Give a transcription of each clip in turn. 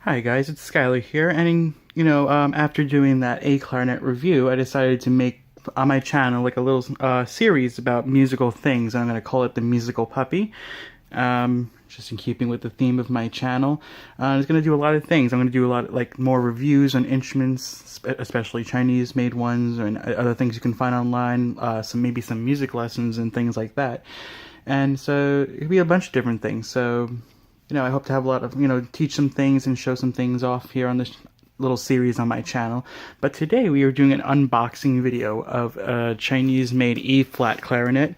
Hi guys, it's Skylar here, and after doing that A clarinet review, I decided to make on my channel like a little series about musical things. I'm going to call it the Musical Puppy, just in keeping with the theme of my channel. It's going to do a lot of things. I'm going to do a lot of, like, more reviews on instruments, especially Chinese-made ones, and other things you can find online. Maybe some music lessons and things like that. And so it'll be a bunch of different things. So I hope to have a lot of, teach some things and show some things off here on this little series on my channel. But today we are doing an unboxing video of a Chinese-made E-flat clarinet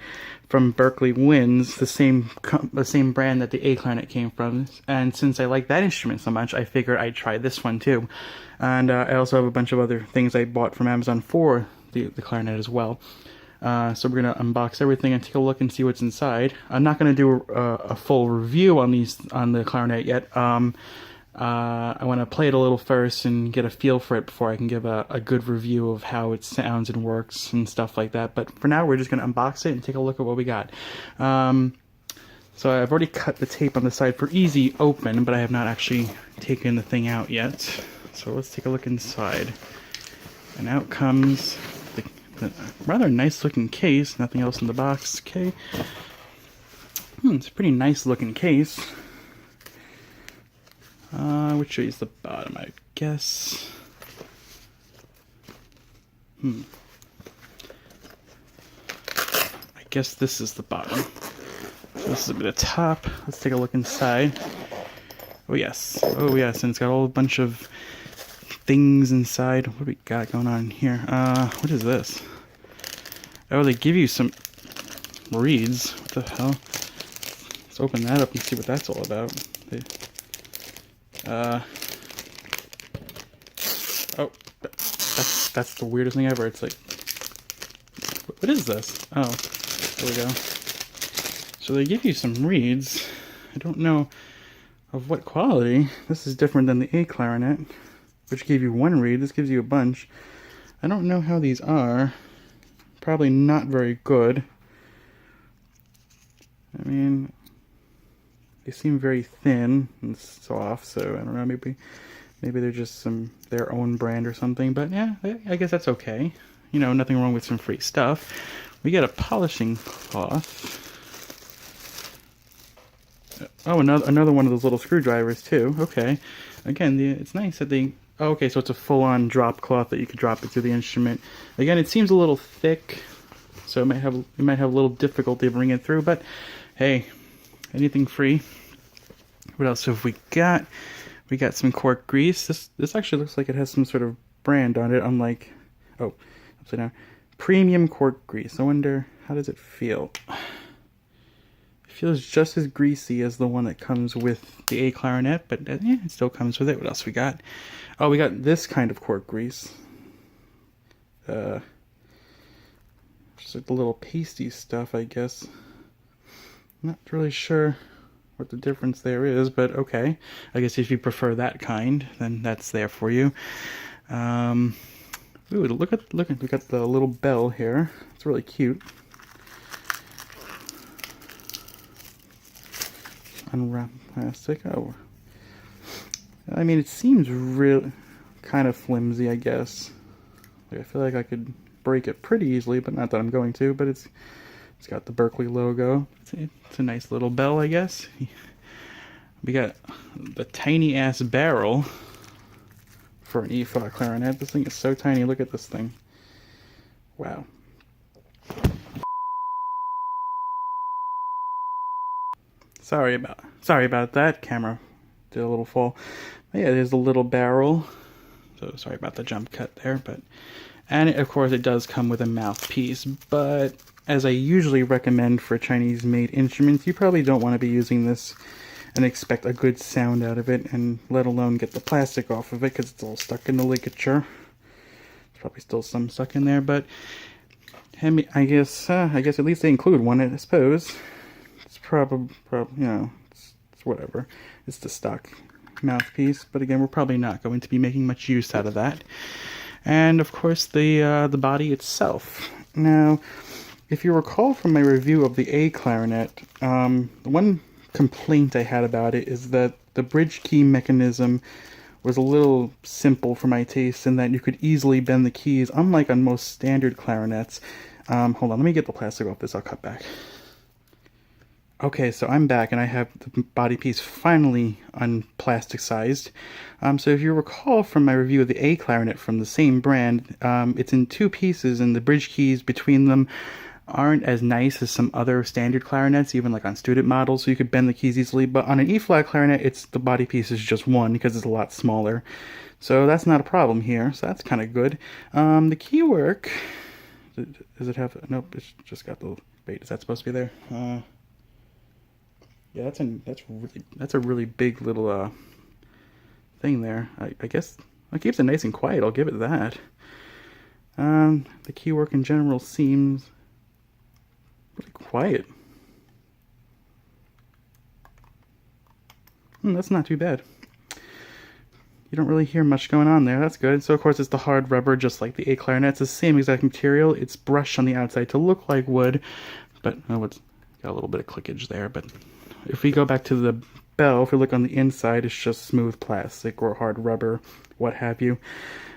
from Berkeley Winds, the same brand that the A clarinet came from. And since I like that instrument so much, I figured I'd try this one too. And I also have a bunch of other things I bought from Amazon for the clarinet as well. So we're going to unbox everything and take a look and see what's inside. I'm not going to do a full review on the clarinet yet. I want to play it a little first and get a feel for it before I can give a good review of how it sounds and works and stuff like that. But for now, we're just going to unbox it and take a look at what we got. So I've already cut the tape on the side for easy open, but I have not actually taken the thing out yet. So let's take a look inside. And out comes a rather nice looking case. Nothing else in the box. Okay. It's a pretty nice looking case. Which is the bottom, I guess. I guess this is the bottom. So this is a bit of top. Let's take a look inside. Oh yes. Oh yes, and it's got a whole bunch of things inside. What do we got going on here? What is this? Oh, they give you some reeds. What the hell? Let's open that up and see what that's all about. Oh, that's the weirdest thing ever. It's like, what is this? Oh, there we go. So they give you some reeds. I don't know of what quality. This is different than the A clarinet, which gave you one reed. This gives you a bunch. I don't know how these are. Probably not very good. I mean, they seem very thin and soft, so I don't know, maybe they're just their own brand or something, but yeah, I guess that's okay. Nothing wrong with some free stuff. We get a polishing cloth. Oh, another one of those little screwdrivers too. Okay. Again, it's nice that they... Oh, okay, so it's a full-on drop cloth that you could drop into the instrument. Again, it seems a little thick, so you might have a little difficulty bringing it through, but hey, anything free. What else have we got? We got some cork grease. This actually looks like it has some sort of brand on it, unlike... Oh, upside down. Premium cork grease. I wonder, how does it feel? It feels just as greasy as the one that comes with the A clarinet, but yeah, it still comes with it. What else we got? Oh, we got this kind of cork grease. Just like the little pasty stuff, I guess. Not really sure what the difference there is, but okay. I guess if you prefer that kind, then that's there for you. Ooh, look at we got the little bell here. It's really cute. Unwrap plastic. Oh, I mean, it seems real kind of flimsy, I guess. Like, I feel like I could break it pretty easily, but not that I'm going to. But it's got the Berkeley logo. It's a nice little bell, I guess. We got the tiny ass barrel for an E-flat clarinet. This thing is so tiny. Look at this thing. Wow. Sorry about that. Camera did a little fall. But yeah, there's a little barrel. So sorry about the jump cut there, and of course it does come with a mouthpiece, but as I usually recommend for Chinese-made instruments, you probably don't want to be using this and expect a good sound out of it, and let alone get the plastic off of it, because it's all stuck in the ligature. There's probably still some stuck in there, but I guess at least they include one, I suppose. It's probably it's whatever. It's the stock mouthpiece, but again, we're probably not going to be making much use out of that. And of course, the body itself. Now, if you recall from my review of the A clarinet, the one complaint I had about it is that the bridge key mechanism was a little simple for my taste in that you could easily bend the keys, unlike on most standard clarinets. Hold on, let me get the plastic off this, I'll cut back. Okay, so I'm back and I have the body piece finally unplastic-sized. So if you recall from my review of the A clarinet from the same brand, it's in two pieces and the bridge keys between them aren't as nice as some other standard clarinets, even like on student models, so you could bend the keys easily. But on an E-flat clarinet, the body piece is just one because it's a lot smaller. So that's not a problem here, so that's kind of good. The key work, does it have, nope, it's just got the, wait, is that supposed to be there? Yeah, that's a really big little thing there. I guess it keeps it nice and quiet, I'll give it that. The key work in general seems really quiet. That's not too bad. You don't really hear much going on there. That's good. So of course it's the hard rubber, just like the A clarinet. It's the same exact material. It's brushed on the outside to look like wood, but it's got a little bit of clickage there. But if we go back to the bell, if we look on the inside, it's just smooth plastic or hard rubber, what have you.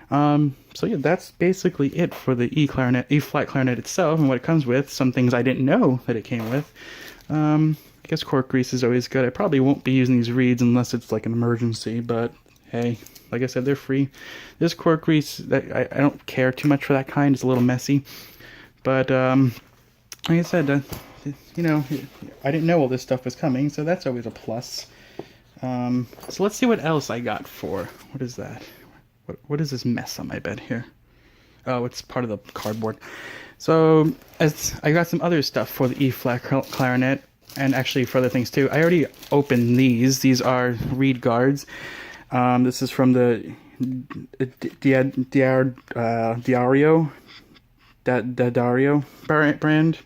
So yeah, that's basically it for the E-flat clarinet itself and what it comes with. Some things I didn't know that it came with. I guess cork grease is always good. I probably won't be using these reeds unless it's like an emergency, but hey, like I said, they're free. This cork grease, I don't care too much for that kind. It's a little messy. But, like I said, you know, I didn't know all this stuff was coming, so that's always a plus. So let's see what else I got for, what is that? What is this mess on my bed here? Oh, it's part of the cardboard. So, as I got some other stuff for the E-flat clarinet, and actually for other things too. I already opened these. These are reed guards. This is from the Dario brand.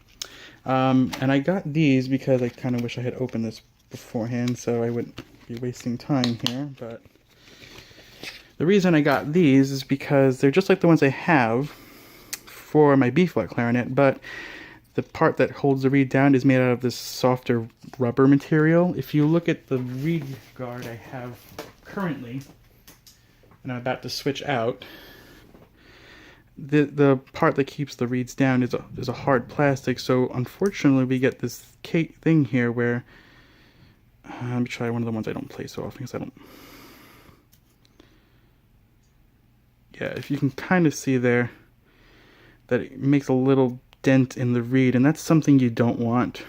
And I got these because I kind of wish I had opened this beforehand, so I wouldn't be wasting time here, but the reason I got these is because they're just like the ones I have for my B-flat clarinet, but the part that holds the reed down is made out of this softer rubber material. If you look at the reed guard I have currently, and I'm about to switch out, the part that keeps the reeds down is a hard plastic, so unfortunately we get this thing here where, let me try one of the ones I don't play so often because I don't, yeah, if you can kind of see there that it makes a little dent in the reed, and that's something you don't want.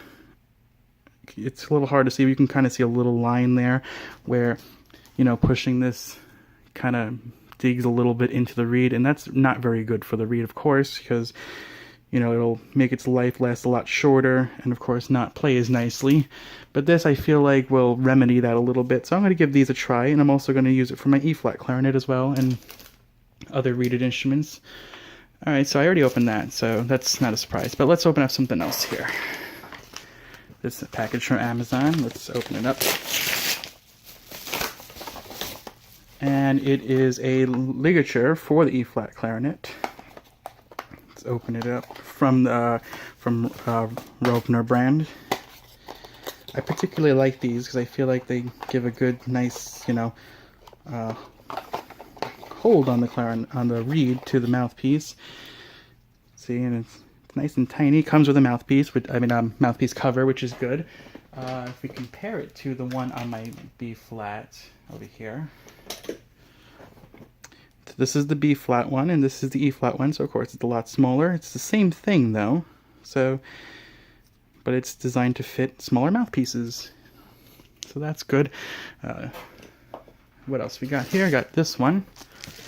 It's a little hard to see, but you can kind of see a little line there where, you know, pushing this kind of digs a little bit into the reed, and that's not very good for the reed, of course, because, you know, it'll make its life last a lot shorter and of course not play as nicely. But this, I feel like, will remedy that a little bit, so I'm going to give these a try, and I'm also going to use it for my E-flat clarinet as well and other reeded instruments. Alright, so I already opened that, so that's not a surprise, but let's open up something else here. This is a package from Amazon. Let's open it up. And it is a ligature for the E-flat clarinet. Let's open it up from Rovner brand. I particularly like these because I feel like they give a good, nice, you know, hold on the reed to the mouthpiece. See, and it's nice and tiny. It comes with a mouthpiece, mouthpiece cover, which is good. If we compare it to the one on my B-flat over here. So this is the B-flat one, and this is the E-flat one, so of course it's a lot smaller. It's the same thing though, but it's designed to fit smaller mouthpieces. So that's good. What else we got here? I got this one.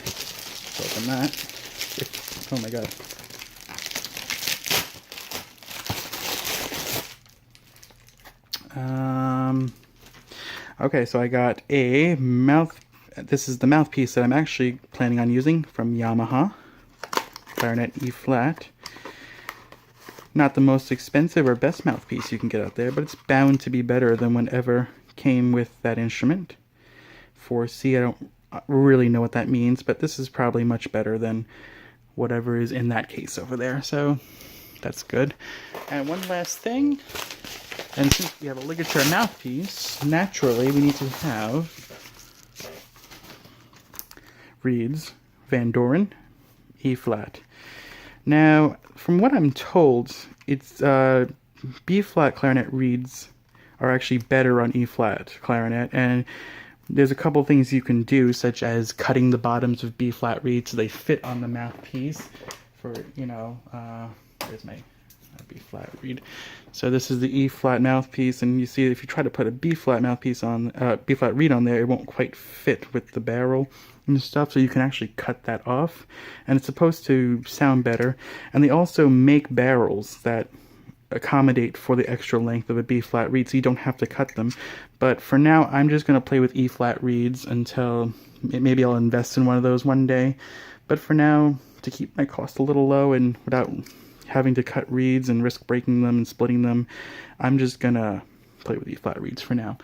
Let's open that. Oh my god. Okay, so I got a this is the mouthpiece that I'm actually planning on using from Yamaha. Clarinet E-flat. Not the most expensive or best mouthpiece you can get out there, but it's bound to be better than whatever came with that instrument. 4C, I don't really know what that means, but this is probably much better than whatever is in that case over there, so that's good. And one last thing, and since we have a ligature mouthpiece, naturally we need to have reeds Van Doren, E flat. Now, from what I'm told, it's B flat clarinet reeds are actually better on E flat clarinet, and there's a couple things you can do, such as cutting the bottoms of B flat reeds so they fit on the mouthpiece. For there's my B flat reed. So this is the E flat mouthpiece, and you see if you try to put a B flat mouthpiece on B flat reed on there, it won't quite fit with the barrel and stuff. So you can actually cut that off, and it's supposed to sound better. And they also make barrels that accommodate for the extra length of a B flat reed, so you don't have to cut them. But for now, I'm just going to play with E flat reeds until maybe I'll invest in one of those one day. But for now, to keep my cost a little low and without having to cut reeds and risk breaking them and splitting them, I'm just gonna play with E flat reeds for now.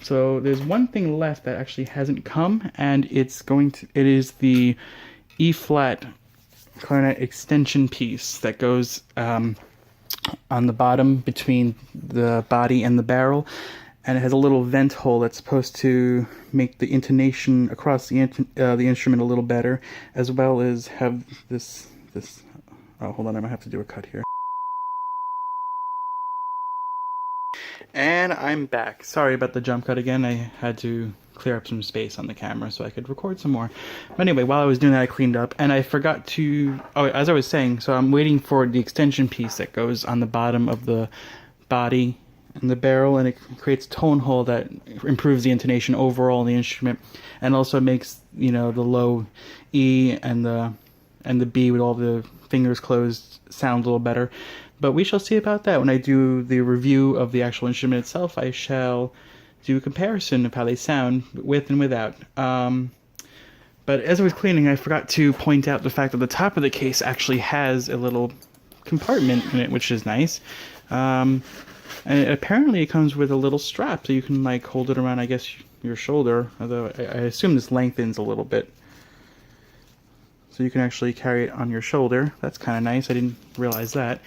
So there's one thing left that actually hasn't come, and it is the E flat clarinet extension piece that goes on the bottom between the body and the barrel, and it has a little vent hole that's supposed to make the intonation across the instrument a little better, as well as have this. Oh, hold on, I might have to do a cut here. And I'm back. Sorry about the jump cut again. I had to clear up some space on the camera so I could record some more. But anyway, while I was doing that, I cleaned up, and I forgot to... Oh, as I was saying, so I'm waiting for the extension piece that goes on the bottom of the body and the barrel, and it creates a tone hole that improves the intonation overall in the instrument, and also makes, the low E and the B with all the fingers closed sound a little better. But we shall see about that. When I do the review of the actual instrument itself, I shall do a comparison of how they sound with and without. But as I was cleaning, I forgot to point out the fact that the top of the case actually has a little compartment in it, which is nice. And apparently it comes with a little strap, so you can hold it around, I guess, your shoulder, although I assume this lengthens a little bit. So you can actually carry it on your shoulder. That's kind of nice. I didn't realize that.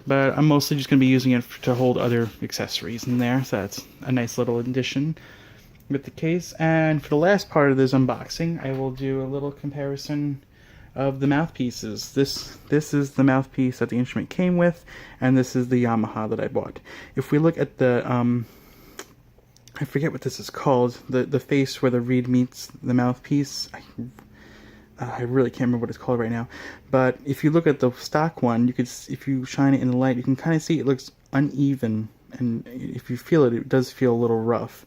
But I'm mostly just going to be using it to hold other accessories in there. So that's a nice little addition with the case. And for the last part of this unboxing, I will do a little comparison of the mouthpieces. This is the mouthpiece that the instrument came with, and this is the Yamaha that I bought. If we look at the... I forget what this is called. The face where the reed meets the mouthpiece. I really can't remember what it's called right now, but if you look at the stock one, if you shine it in the light, you can kind of see it looks uneven, and if you feel it, it does feel a little rough.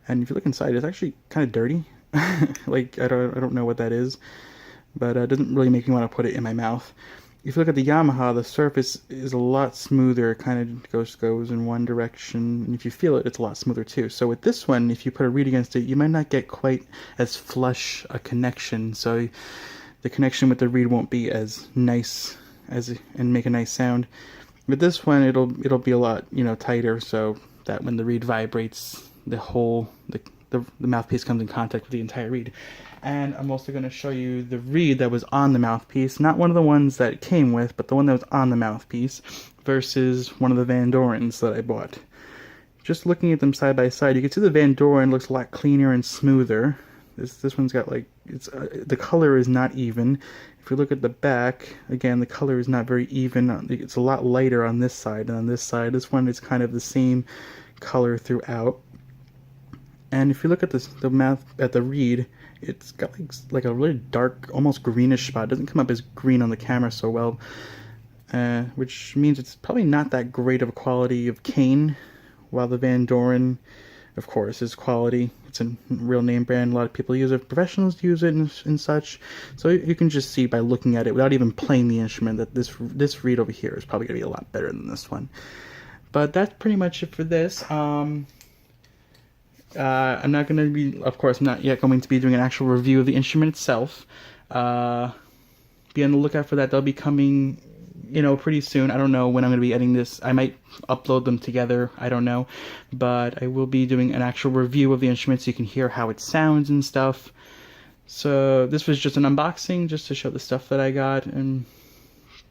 And if you look inside, it's actually kind of dirty. I don't know what that is, but it doesn't really make me want to put it in my mouth. If you look at the Yamaha, the surface is a lot smoother. It kind of goes in one direction, and if you feel it, it's a lot smoother too. So with this one, if you put a reed against it, you might not get quite as flush a connection. So the connection with the reed won't be as nice and make a nice sound. With this one, it'll be a lot tighter, so that when the reed vibrates, the mouthpiece comes in contact with the entire reed. And I'm also going to show you the reed that was on the mouthpiece, not one of the ones that it came with, but the one that was on the mouthpiece, versus one of the Van Dorens that I bought. Just looking at them side by side, you can see the Van Doren looks a lot cleaner and smoother. This one's got the color is not even. If you look at the back, again, the color is not very even. It's a lot lighter on this side than on this side. This one is kind of the same color throughout. And if you look at the reed, it's got like a really dark, almost greenish spot. It doesn't come up as green on the camera so well, which means it's probably not that great of a quality of cane, while the Van Doren, of course, is quality. It's a real name brand. A lot of people use it. Professionals use it and such. So you can just see by looking at it, without even playing the instrument, that this reed over here is probably going to be a lot better than this one. But that's pretty much it for this. I'm not going to be, of course, I'm not yet going to be doing an actual review of the instrument itself. Be on the lookout for that. They'll be coming, pretty soon. I don't know when I'm going to be editing this. I might upload them together. I don't know. But I will be doing an actual review of the instrument so you can hear how it sounds and stuff. So this was just an unboxing, just to show the stuff that I got. And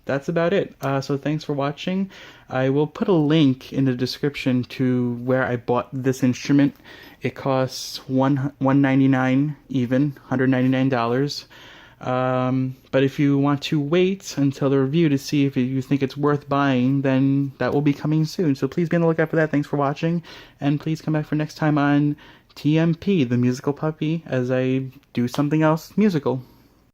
that's about it. So thanks for watching. I will put a link in the description to where I bought this instrument. It costs $199 even, $199. But if you want to wait until the review to see if you think it's worth buying, then that will be coming soon. So please be on the lookout for that. Thanks for watching, and please come back for next time on TMP, the musical puppy, as I do something else musical.